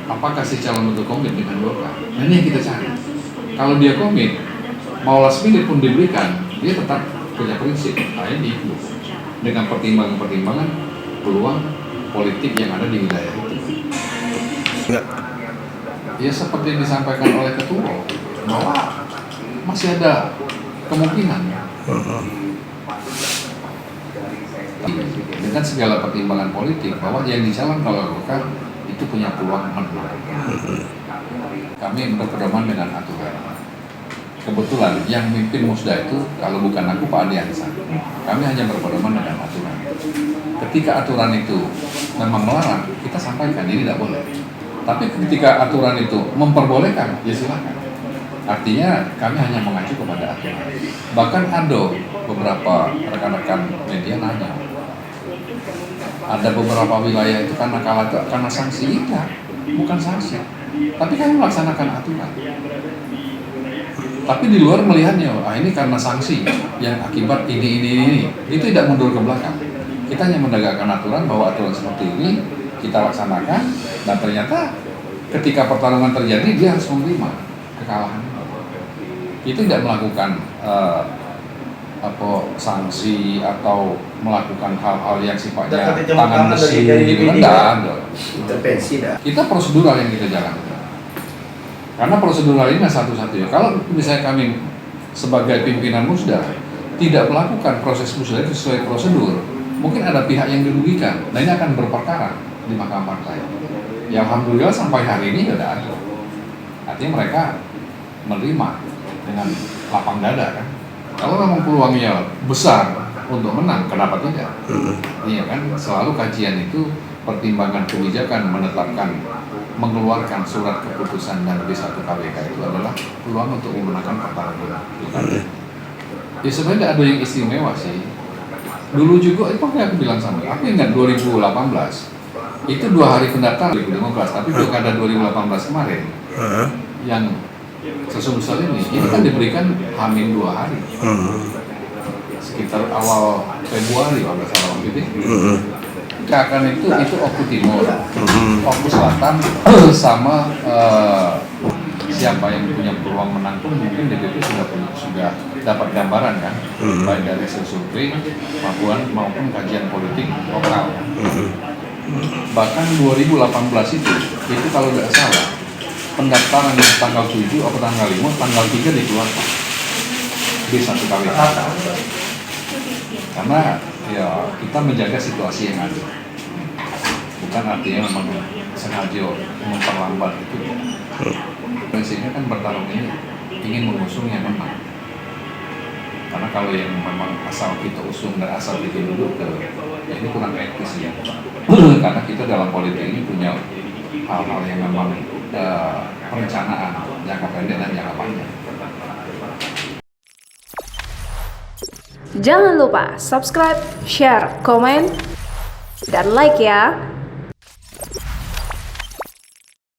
apakah si calon itu komit dengan Golkar? Nah, ini yang kita cari. Kalau dia komit, mau last minute pun diberikan, dia tetap punya prinsip. Nah, ini dengan pertimbangan-pertimbangan peluang politik yang ada di wilayah itu. Enggak. Ya seperti yang disampaikan oleh ketua bahwa masih ada kemungkinan dengan segala pertimbangan politik bahwa yang dicalonkan oleh Golkar itu punya peluang menang. Kami berpedoman dengan aturan. Kebetulan yang mimpin Musda itu kalau bukan aku Pak Adi Hansan. Kami hanya berpedoman dengan aturan. Ketika aturan itu memang melarang, kita sampaikan ini tidak boleh. Tapi ketika aturan itu memperbolehkan, ya silakan. Artinya kami hanya mengacu kepada aturan. Bahkan ada beberapa rekan-rekan media nanya, ada beberapa wilayah itu karena sanksi, tidak, bukan sanksi. Tapi kami melaksanakan aturan. Tapi di luar melihatnya, ini karena sanksi yang akibat ini. Itu tidak mundur ke belakang. Kita hanya menegakkan aturan bahwa aturan seperti ini kita laksanakan, dan ternyata ketika pertarungan terjadi dia harus menerima kekalahan. Itu tidak melakukan sanksi atau melakukan hal-hal yang sifatnya tangan besi gitu kan, tidak ada. Intervensi dah. Kita prosedural yang kita jalankan. Karena prosedural ini satu-satunya. Kalau misalnya kami sebagai pimpinan Musda tidak melakukan proses Musda itu sesuai prosedur, mungkin ada pihak yang dirugikan. Nah, ini akan berperkara di mahkamah partai. Ya alhamdulillah sampai hari ini tidak ada. Artinya mereka menerima dengan lapang dada kan. Kalau memang peluangnya besar untuk menang, kenapa tidak? Iya kan, selalu kajian itu pertimbangan kebijakan menetapkan, mengeluarkan surat keputusan dan B1 KPK itu adalah peluang untuk memenangkan pertarungan. Ya sebenarnya ada yang istimewa sih. Dulu juga, itu aku bilang sama, aku ingat 2018, itu 2 hari pendaftaran 2015, tapi pilkada 2018 kemarin, yang sesungguhnya ini kan diberikan H-2 hari, sekitar awal Februari kalau nggak salah gitu. Akan itu Oku Timur, Oku Selatan, sama siapa yang punya peluang menang pun mungkin DPP sudah dapat gambaran kan, baik dari hasil survei maupun kajian politik lokal. Bahkan 2018 itu kalau tidak salah pendaftaran yang tanggal 7 atau tanggal 5, tanggal 3 dikeluarkan B1 KPK. Karena ya kita menjaga situasi yang ada. Bukan artinya memang sengaja memperlambat itu. Prinsipnya kan bertarung ini ingin mengusung yang menang. Karena kalau yang memang asal kita usung dan asal kita duduk, ya ini kurang etis ya. Karena kita dalam politik ini punya hal-hal yang memang perencanaan jangka pendek dan jangka panjang. Jangan lupa subscribe, share, komen, dan like ya.